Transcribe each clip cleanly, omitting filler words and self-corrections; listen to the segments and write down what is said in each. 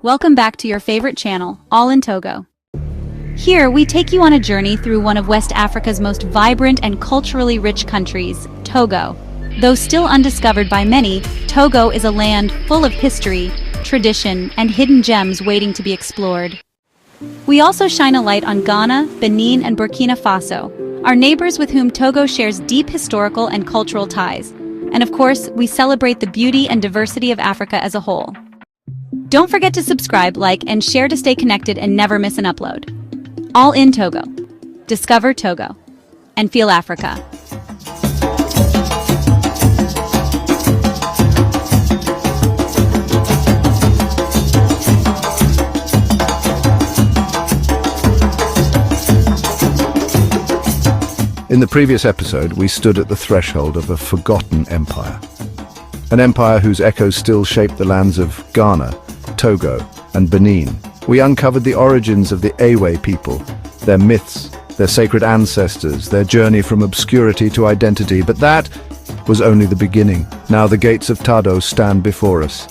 welcome back to your favorite channel, All in Togo. Here, we take you on a journey through one of West Africa's most vibrant and culturally rich countries, Togo. Though still undiscovered by many, Togo is a land full of history, tradition, and hidden gems waiting to be explored. We also shine a light on Ghana, Benin, and Burkina Faso, our neighbors with whom Togo shares deep historical and cultural ties. And of course, we celebrate the beauty and diversity of Africa as a whole. Don't forget to subscribe, like, and share to stay connected and never miss an upload. All in Togo. Discover Togo. And feel Africa. In the previous episode, we stood at the threshold of a forgotten empire. An empire whose echoes still shape the lands of Ghana, Togo, and Benin. We uncovered the origins of the Ewe people, their myths, their sacred ancestors, their journey from obscurity to identity, but that was only the beginning. Now the gates of Tado stand before us,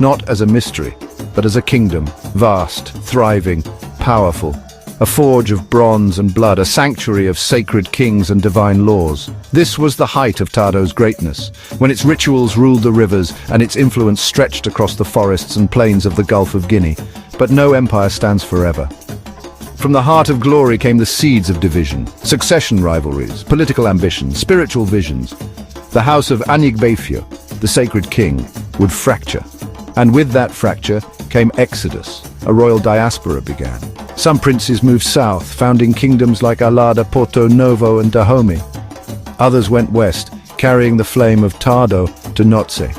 not as a mystery, but as a kingdom, vast, thriving, powerful. A forge of bronze and blood, a sanctuary of sacred kings and divine laws. This was the height of Tado's greatness, when its rituals ruled the rivers and its influence stretched across the forests and plains of the Gulf of Guinea. But no empire stands forever. From the heart of glory came the seeds of division, succession rivalries, political ambitions, spiritual visions. The house of Anyigbeifio, the sacred king, would fracture. And with that fracture came exodus. A royal diaspora began. Some princes moved south, founding kingdoms like Allada, Porto-Novo, and Dahomey. Others went west, carrying the flame of Tado to Notsé.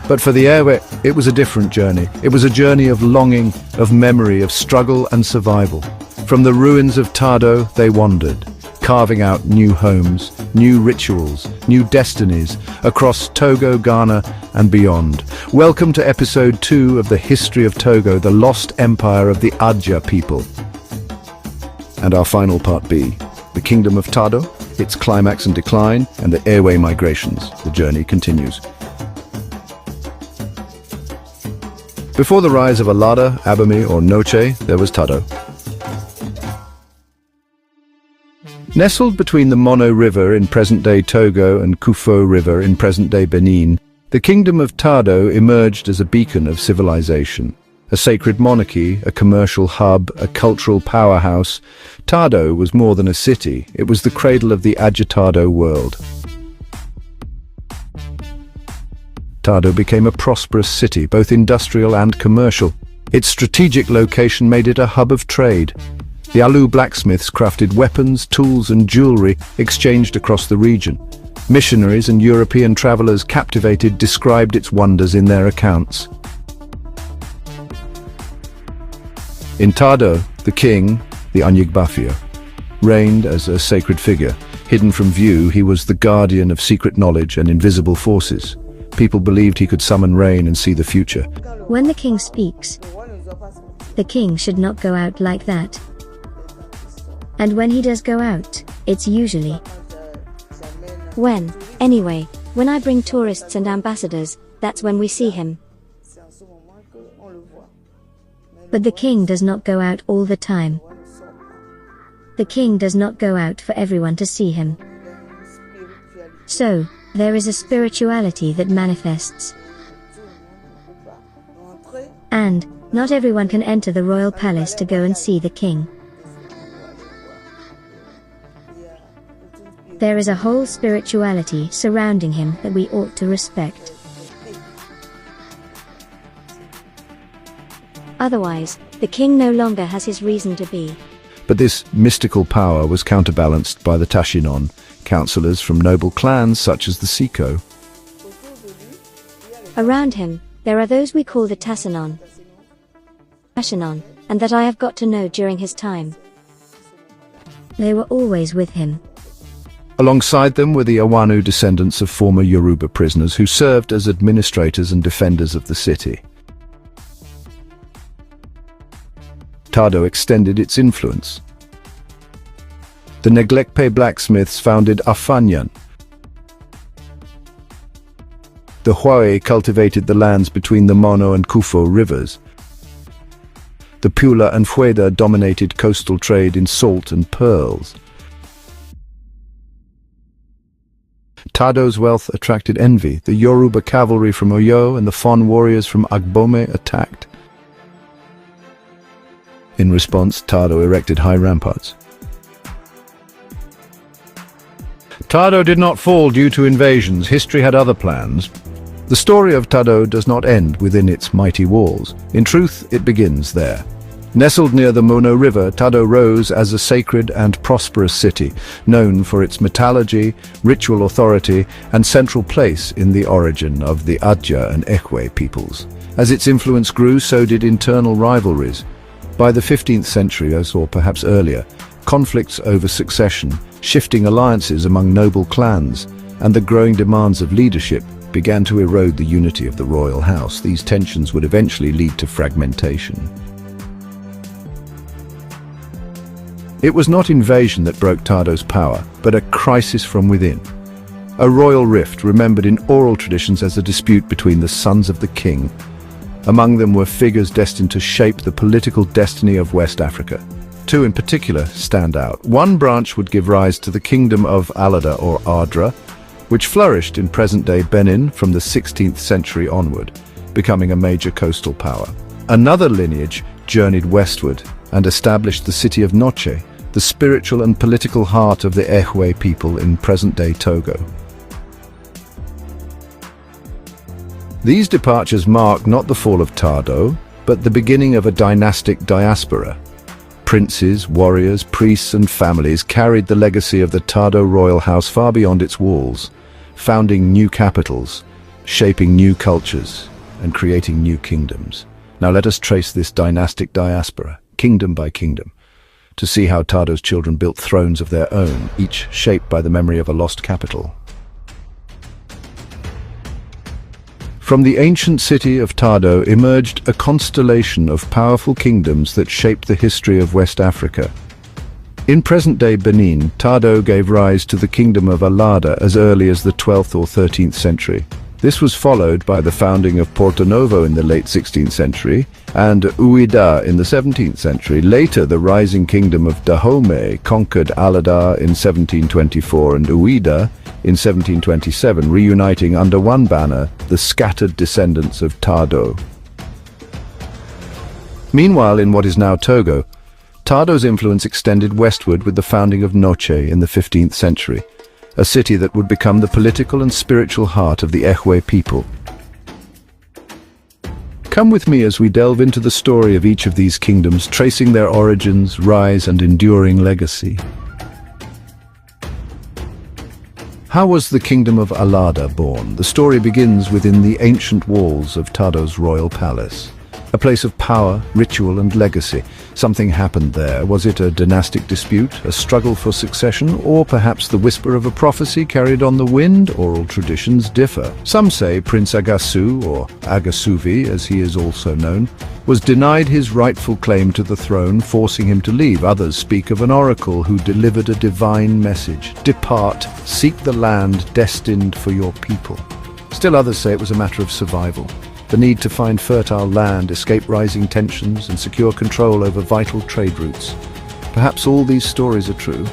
But for the Ewe, it was a different journey. It was a journey of longing, of memory, of struggle and survival. From the ruins of Tado, they wandered, carving out new homes, new rituals, new destinies, across Togo, Ghana, and beyond. Welcome to episode 2 of the history of Togo, the lost empire of the Adja people. And our final part B, the kingdom of Tado, its climax and decline, and the Ewe migrations. The journey continues. Before the rise of Allada, Abomey, or Notsé, there was Tado. Nestled between the Mono River in present-day Togo and Kufo River in present-day Benin, the kingdom of Tado emerged as a beacon of civilization. A sacred monarchy, a commercial hub, a cultural powerhouse, Tado was more than a city. It was the cradle of the agitado world. Tado became a prosperous city, both industrial and commercial. Its strategic location made it a hub of trade. The Alu blacksmiths crafted weapons, tools, and jewelry exchanged across the region. Missionaries and European travelers captivated described its wonders in their accounts. In Tado, the king, the Anyigbeifio, reigned as a sacred figure. Hidden from view, he was the guardian of secret knowledge and invisible forces. People believed he could summon rain and see the future. When the king speaks, the king should not go out like that. And when he does go out, it's usually when I bring tourists and ambassadors, that's when we see him. But the king does not go out all the time. The king does not go out for everyone to see him. So, there is a spirituality that manifests. And, not everyone can enter the royal palace to go and see the king. There is a whole spirituality surrounding him that we ought to respect. Otherwise, the king no longer has his reason to be. But this mystical power was counterbalanced by the Tashinon, councillors from noble clans such as the Siko. Around him, there are those we call the Tashinon, and that I have got to know during his time. They were always with him. Alongside them were the Awanu descendants of former Yoruba prisoners who served as administrators and defenders of the city. Tado extended its influence. The Neglekpe blacksmiths founded Afanyan. The Huawe cultivated the lands between the Mono and Kufo rivers. The Pula and Ouidah dominated coastal trade in salt and pearls. Tado's wealth attracted envy. The Yoruba cavalry from Ouidah and the Fon warriors from Abomey attacked. In response, Tado erected high ramparts. Tado did not fall due to invasions. History had other plans. The story of Tado does not end within its mighty walls. In truth, it begins there. Nestled near the Mono River, Tado rose as a sacred and prosperous city, known for its metallurgy, ritual authority, and central place in the origin of the Adja and Ekwe peoples. As its influence grew, so did internal rivalries. By the 15th century, or perhaps earlier, conflicts over succession, shifting alliances among noble clans, and the growing demands of leadership began to erode the unity of the royal house. These tensions would eventually lead to fragmentation. It was not invasion that broke Tado's power, but a crisis from within. A royal rift remembered in oral traditions as a dispute between the sons of the king. Among them were figures destined to shape the political destiny of West Africa. Two in particular stand out. One branch would give rise to the kingdom of Allada or Adra, which flourished in present-day Benin from the 16th century onward, becoming a major coastal power. Another lineage journeyed westward and established the city of Notsé, the spiritual and political heart of the Ekwe people in present-day Togo. These departures mark not the fall of Tado, but the beginning of a dynastic diaspora. Princes, warriors, priests and families carried the legacy of the Tado royal house far beyond its walls, founding new capitals, shaping new cultures, and creating new kingdoms. Now let us trace this dynastic diaspora, kingdom by kingdom, to see how Tado's children built thrones of their own, each shaped by the memory of a lost capital. From the ancient city of Tado emerged a constellation of powerful kingdoms that shaped the history of West Africa. In present-day Benin, Tado gave rise to the kingdom of Allada as early as the 12th or 13th century. This was followed by the founding of Porto-Novo in the late 16th century and Ouidah in the 17th century. Later, the rising kingdom of Dahomey conquered Allada in 1724 and Ouidah in 1727, reuniting under one banner the scattered descendants of Tado. Meanwhile, in what is now Togo, Tado's influence extended westward with the founding of Notsé in the 15th century, a city that would become the political and spiritual heart of the Ekwe people. Come with me as we delve into the story of each of these kingdoms, tracing their origins, rise, and enduring legacy. How was the kingdom of Allada born? The story begins within the ancient walls of Tado's royal palace. A place of power, ritual, and legacy. Something happened there. Was it a dynastic dispute, a struggle for succession, or perhaps the whisper of a prophecy carried on the wind? Oral traditions differ. Some say Prince Agasu, or Agasuvi as he is also known, was denied his rightful claim to the throne, forcing him to leave. Others speak of an oracle who delivered a divine message: "Depart, seek the land destined for your people." Still others say it was a matter of survival. The need to find fertile land, escape rising tensions, and secure control over vital trade routes. Perhaps all these stories are true.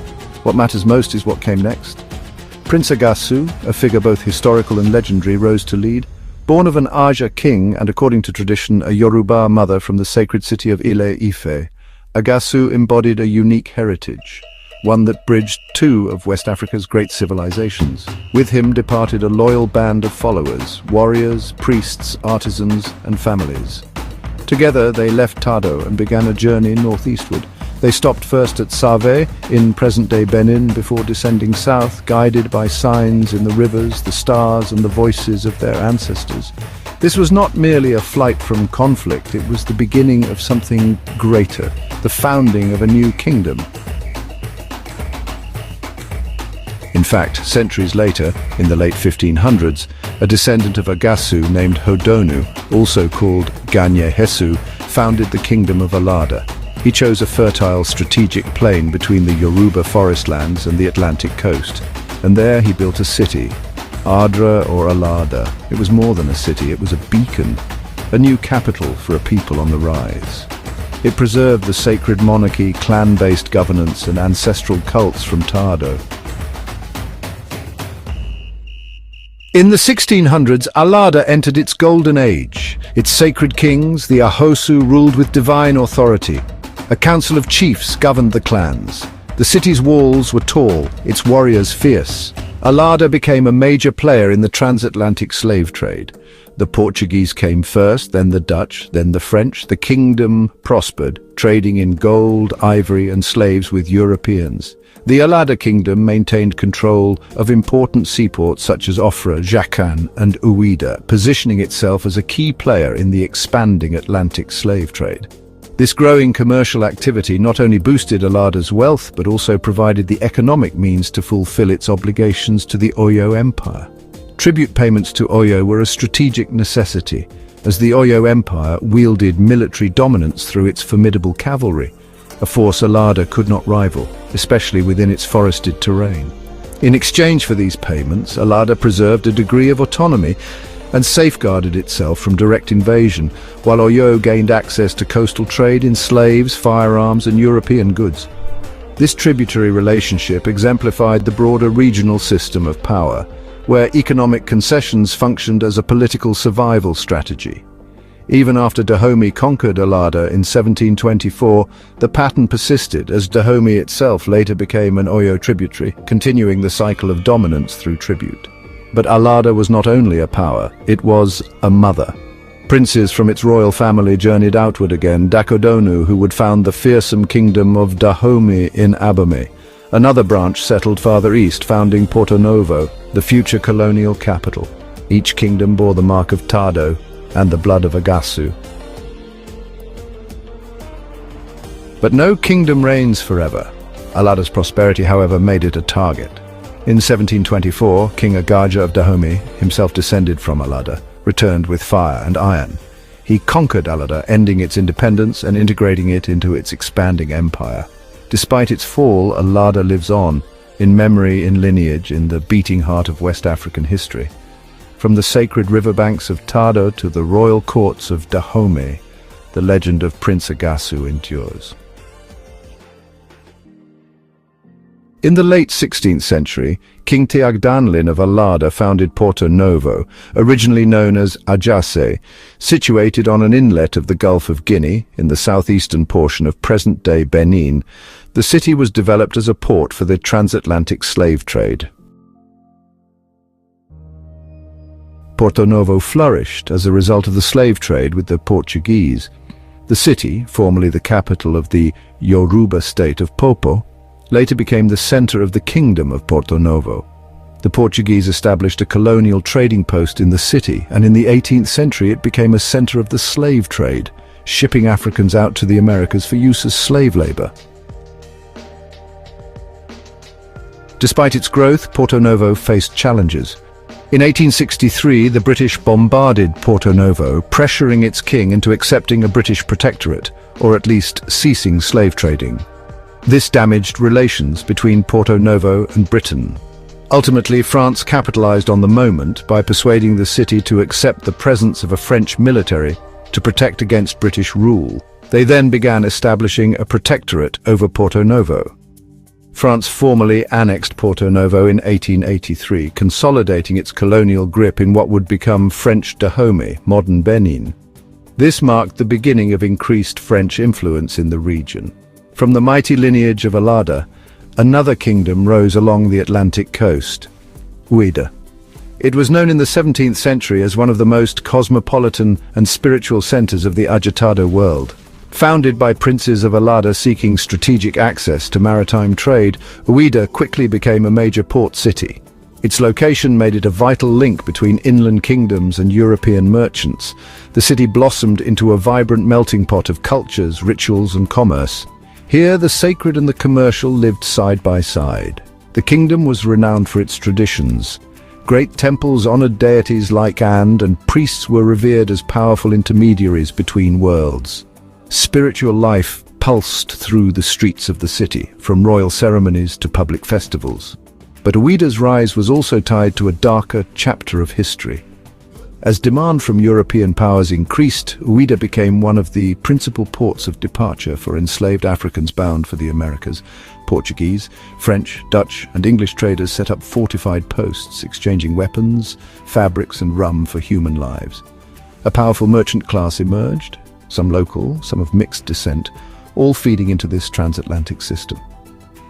What matters most is what came next. Prince Agasu, a figure both historical and legendary, rose to lead. Born of an Aja king and, according to tradition, a Yoruba mother from the sacred city of Ile-Ife, Agasu embodied a unique heritage, one that bridged two of West Africa's great civilizations. With him departed a loyal band of followers, warriors, priests, artisans, and families. Together they left Tado and began a journey northeastward. They stopped first at Save in present-day Benin before descending south, guided by signs in the rivers, the stars, and the voices of their ancestors. This was not merely a flight from conflict, it was the beginning of something greater, the founding of a new kingdom. In fact, centuries later, in the late 1500s, a descendant of Agasu named Hodonu, also called Ganyehesu, founded the kingdom of Allada. He chose a fertile strategic plain between the Yoruba forest lands and the Atlantic coast, and there he built a city, Adra or Allada. It was more than a city, it was a beacon, a new capital for a people on the rise. It preserved the sacred monarchy, clan-based governance, and ancestral cults from Tado. In the 1600s, Allada entered its golden age. Its sacred kings, the Ahosu, ruled with divine authority. A council of chiefs governed the clans. The city's walls were tall, its warriors fierce. Allada became a major player in the transatlantic slave trade. The Portuguese came first, then the Dutch, then the French. The kingdom prospered, trading in gold, ivory, and slaves with Europeans. The Allada kingdom maintained control of important seaports such as Ofra, Jacan, and Ouidah, positioning itself as a key player in the expanding Atlantic slave trade. This growing commercial activity not only boosted Allada's wealth, but also provided the economic means to fulfill its obligations to the Oyo Empire. Tribute payments to Oyo were a strategic necessity, as the Oyo Empire wielded military dominance through its formidable cavalry, a force Allada could not rival, especially within its forested terrain. In exchange for these payments, Allada preserved a degree of autonomy and safeguarded itself from direct invasion, while Oyo gained access to coastal trade in slaves, firearms, and European goods. This tributary relationship exemplified the broader regional system of power, where economic concessions functioned as a political survival strategy. Even after Dahomey conquered Allada in 1724, the pattern persisted, as Dahomey itself later became an Oyo tributary, continuing the cycle of dominance through tribute. But Allada was not only a power, it was a mother. Princes from its royal family journeyed outward again, Dakodonu, who would found the fearsome kingdom of Dahomey in Abomey. Another branch settled farther east, founding Porto-Novo, the future colonial capital. Each kingdom bore the mark of Tado and the blood of Agasu. But no kingdom reigns forever. Allada's prosperity, however, made it a target. In 1724, King Agaja of Dahomey, himself descended from Allada, returned with fire and iron. He conquered Allada, ending its independence and integrating it into its expanding empire. Despite its fall, Allada lives on, in memory, in lineage, in the beating heart of West African history. From the sacred riverbanks of Tado to the royal courts of Dahomey, the legend of Prince Agasu endures. In the late 16th century, King Teagdanlin of Allada founded Porto-Novo, originally known as Ajase, situated on an inlet of the Gulf of Guinea, in the southeastern portion of present-day Benin. The city was developed as a port for the transatlantic slave trade. Porto-Novo flourished as a result of the slave trade with the Portuguese. The city, formerly the capital of the Yoruba state of Popo, later became the center of the Kingdom of Porto-Novo. The Portuguese established a colonial trading post in the city, and in the 18th century it became a center of the slave trade, shipping Africans out to the Americas for use as slave labor. Despite its growth, Porto-Novo faced challenges. In 1863, the British bombarded Porto-Novo, pressuring its king into accepting a British protectorate, or at least ceasing slave trading. This damaged relations between Porto-Novo and Britain. Ultimately, France capitalized on the moment by persuading the city to accept the presence of a French military to protect against British rule. They then began establishing a protectorate over Porto-Novo. France formally annexed Porto-Novo in 1883, consolidating its colonial grip in what would become French Dahomey, modern Benin. This marked the beginning of increased French influence in the region. From the mighty lineage of Allada, another kingdom rose along the Atlantic coast, Ouidah. It was known in the 17th century as one of the most cosmopolitan and spiritual centers of the agitado world. Founded by princes of Allada seeking strategic access to maritime trade, Ouidah quickly became a major port city. Its location made it a vital link between inland kingdoms and European merchants. The city blossomed into a vibrant melting pot of cultures, rituals, and commerce. Here, the sacred and the commercial lived side by side. The kingdom was renowned for its traditions. Great temples honored deities like and priests were revered as powerful intermediaries between worlds. Spiritual life pulsed through the streets of the city, from royal ceremonies to public festivals. But Ouidah's rise was also tied to a darker chapter of history. As demand from European powers increased, Ouidah became one of the principal ports of departure for enslaved Africans bound for the Americas. Portuguese, French, Dutch, and English traders set up fortified posts, exchanging weapons, fabrics, and rum for human lives. A powerful merchant class emerged, some local, some of mixed descent, all feeding into this transatlantic system.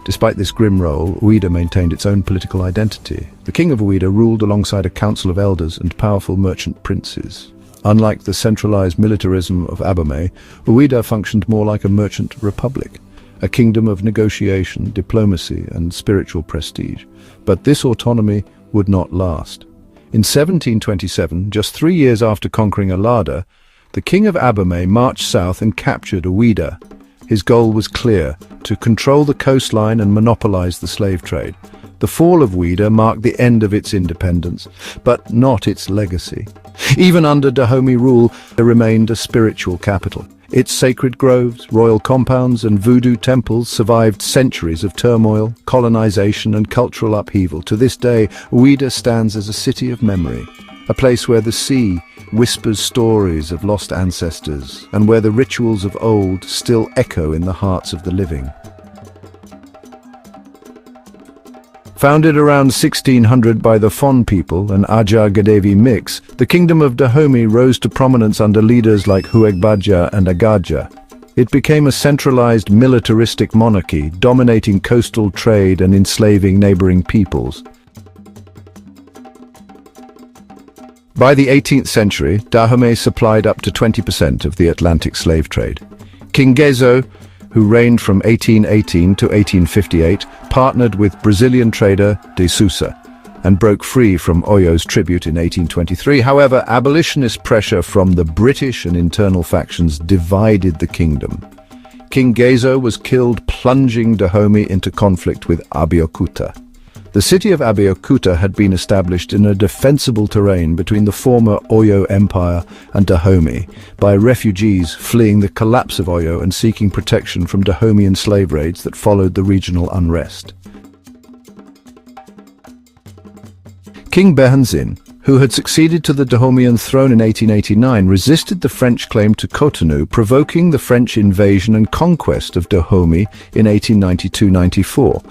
Despite this grim role, Ouidah maintained its own political identity. The king of Ouidah ruled alongside a council of elders and powerful merchant princes. Unlike the centralized militarism of Abomey, Ouidah functioned more like a merchant republic, a kingdom of negotiation, diplomacy, and spiritual prestige. But this autonomy would not last. In 1727, just 3 years after conquering Allada, the king of Abomey marched south and captured Ouidah. His goal was clear: to control the coastline and monopolize the slave trade. The fall of Ouidah marked the end of its independence, but not its legacy. Even under Dahomey rule, it remained a spiritual capital. Its sacred groves, royal compounds, and voodoo temples survived centuries of turmoil, colonization, and cultural upheaval. To this day, Ouidah stands as a city of memory, a place where the sea whispers stories of lost ancestors, and where the rituals of old still echo in the hearts of the living. Founded around 1600 by the Fon people, an Aja-Gadevi mix, the kingdom of Dahomey rose to prominence under leaders like Huegbadja and Agadja. It became a centralized militaristic monarchy, dominating coastal trade and enslaving neighboring peoples. By the 18th century, Dahomey supplied up to 20% of the Atlantic slave trade. King Gezo, who reigned from 1818 to 1858, partnered with Brazilian trader de Sousa and broke free from Oyo's tribute in 1823. However, abolitionist pressure from the British and internal factions divided the kingdom. King Gezo was killed, plunging Dahomey into conflict with Abeokuta. The city of Abeokuta had been established in a defensible terrain between the former Oyo Empire and Dahomey by refugees fleeing the collapse of Oyo and seeking protection from Dahomeyan slave raids that followed the regional unrest. King Behenzin, who had succeeded to the Dahomeyan throne in 1889, resisted the French claim to Cotonou, provoking the French invasion and conquest of Dahomey in 1892-94.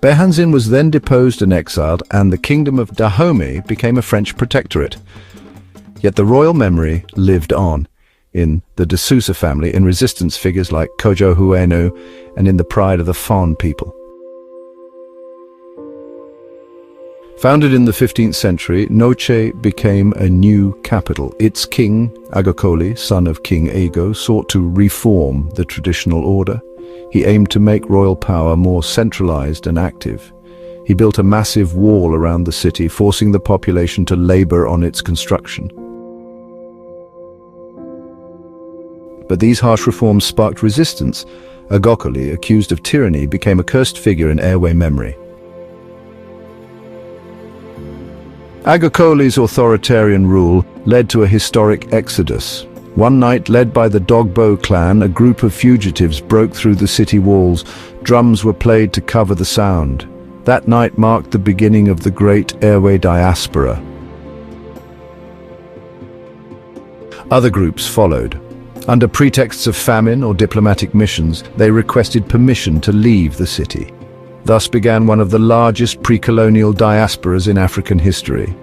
Behenzin was then deposed and exiled, and the kingdom of Dahomey became a French protectorate. Yet the royal memory lived on in the de Sousa family, in resistance figures like Kojo Huenu, and in the pride of the Fon people. Founded in the 15th century, Notsé became a new capital. Its king, Agokoli, son of King Ego, sought to reform the traditional order. He aimed to make royal power more centralized and active. He built a massive wall around the city, forcing the population to labor on its construction. But these harsh reforms sparked resistance. Agokoli, accused of tyranny, became a cursed figure in airway memory. Agokoli's authoritarian rule led to a historic exodus. One night, led by the Dogbo clan, a group of fugitives broke through the city walls. Drums were played to cover the sound. That night marked the beginning of the great airway diaspora. Other groups followed. Under pretexts of famine or diplomatic missions, they requested permission to leave the city. Thus began one of the largest pre-colonial diasporas in African history.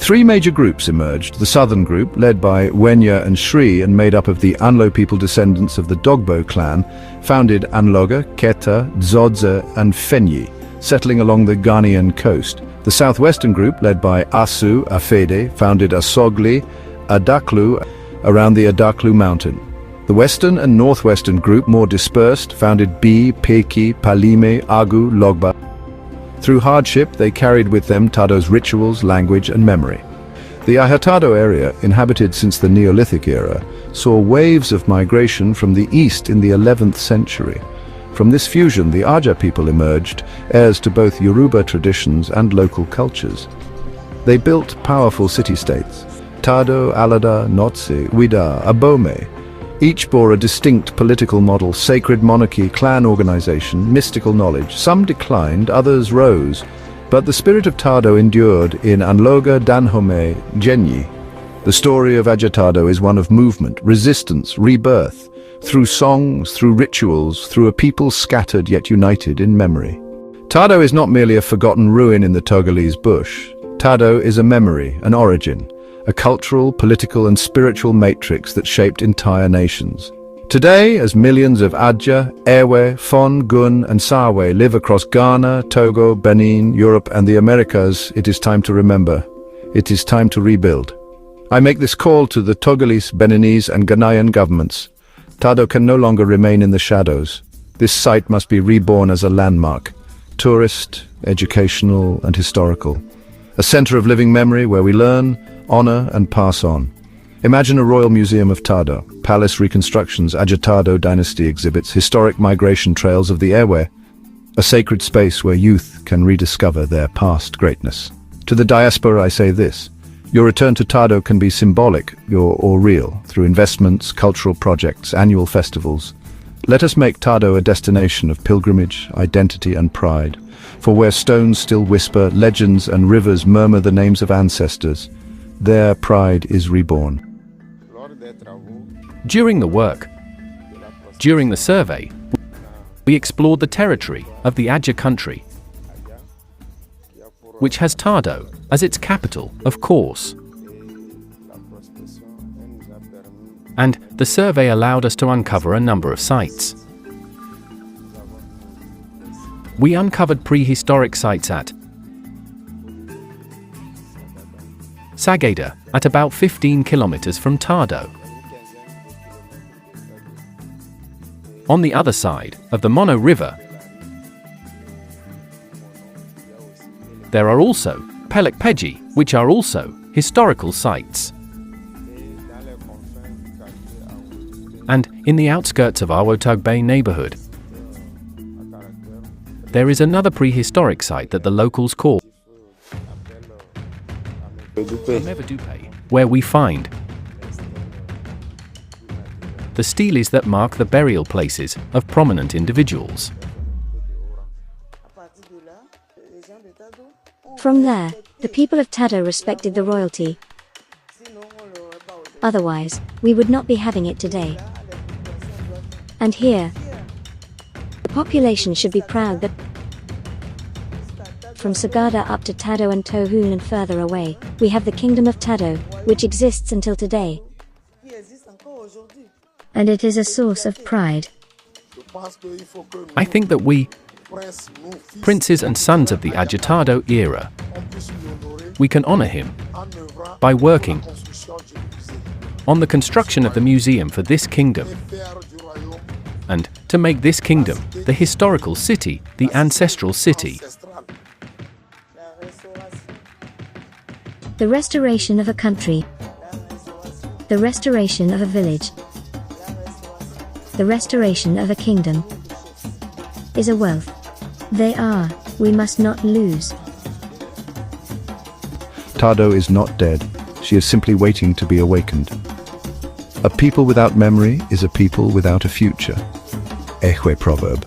Three major groups emerged. The southern group, led by Wenya and Shri and made up of the Anlo people descendants of the Dogbo clan, founded Anloga, Keta, Dzodze and Fenyi, settling along the Ghanaian coast. The southwestern group, led by Asu Afede, founded Asogli, Adaklu around the Adaklu mountain. The western and northwestern group, more dispersed, founded Bi, Peki, Palime, Agu, Logba. Through hardship, they carried with them Tado's rituals, language, and memory. The Tado area, inhabited since the Neolithic era, saw waves of migration from the east in the 11th century. From this fusion, the Aja people emerged, heirs to both Yoruba traditions and local cultures. They built powerful city-states: Tado, Allada, Notsie, Ouidah, Abomey. Each bore a distinct political model: sacred monarchy, clan organization, mystical knowledge. Some declined, others rose. But the spirit of Tado endured in Anloga, Dahomey, Genyi. The story of Tado is one of movement, resistance, rebirth, through songs, through rituals, through a people scattered yet united in memory. Tado is not merely a forgotten ruin in the Togolese bush. Tado is a memory, an origin, a cultural, political and spiritual matrix that shaped entire nations. Today, as millions of Adja, Ewe, Fon, Gun and Sawe live across Ghana, Togo, Benin, Europe and the Americas, it is time to remember. It is time to rebuild. I make this call to the Togolese, Beninese and Ghanaian governments. Tado can no longer remain in the shadows. This site must be reborn as a landmark, tourist, educational and historical. A center of living memory where we learn, honor and pass on. Imagine a royal museum of Tado, palace reconstructions, Tado dynasty exhibits, historic migration trails of the Ewe, a sacred space where youth can rediscover their past greatness. To the diaspora I say this: your return to Tado can be symbolic or real, through investments, cultural projects, annual festivals. Let us make Tado a destination of pilgrimage, identity and pride, for where stones still whisper, legends and rivers murmur the names of ancestors, their pride is reborn. During the work, during the survey, we explored the territory of the Adja country, which has Tado as its capital, of course. And the survey allowed us to uncover a number of sites. We uncovered prehistoric sites at Sagada, at about 15 kilometers from Tado. On the other side of the Mono River, there are also Pelekpeji, which are also historical sites. And in the outskirts of Ouidah neighborhood, there is another prehistoric site that the locals call Abomey, where we find the steles that mark the burial places of prominent individuals. From there, the people of Tado respected the royalty. Otherwise, we would not be having it today. And here, the population should be proud that from Sagada up to Tado and Tohun and further away, we have the Kingdom of Tado, which exists until today. And it is a source of pride. I think that we, princes and sons of the Tado era, we can honor him by working on the construction of the museum for this kingdom, and to make this kingdom the historical city, the ancestral city. The restoration of a country, the restoration of a village, the restoration of a kingdom is a wealth. We must not lose. Tado is not dead. She is simply waiting to be awakened. A people without memory is a people without a future. Ehwe proverb.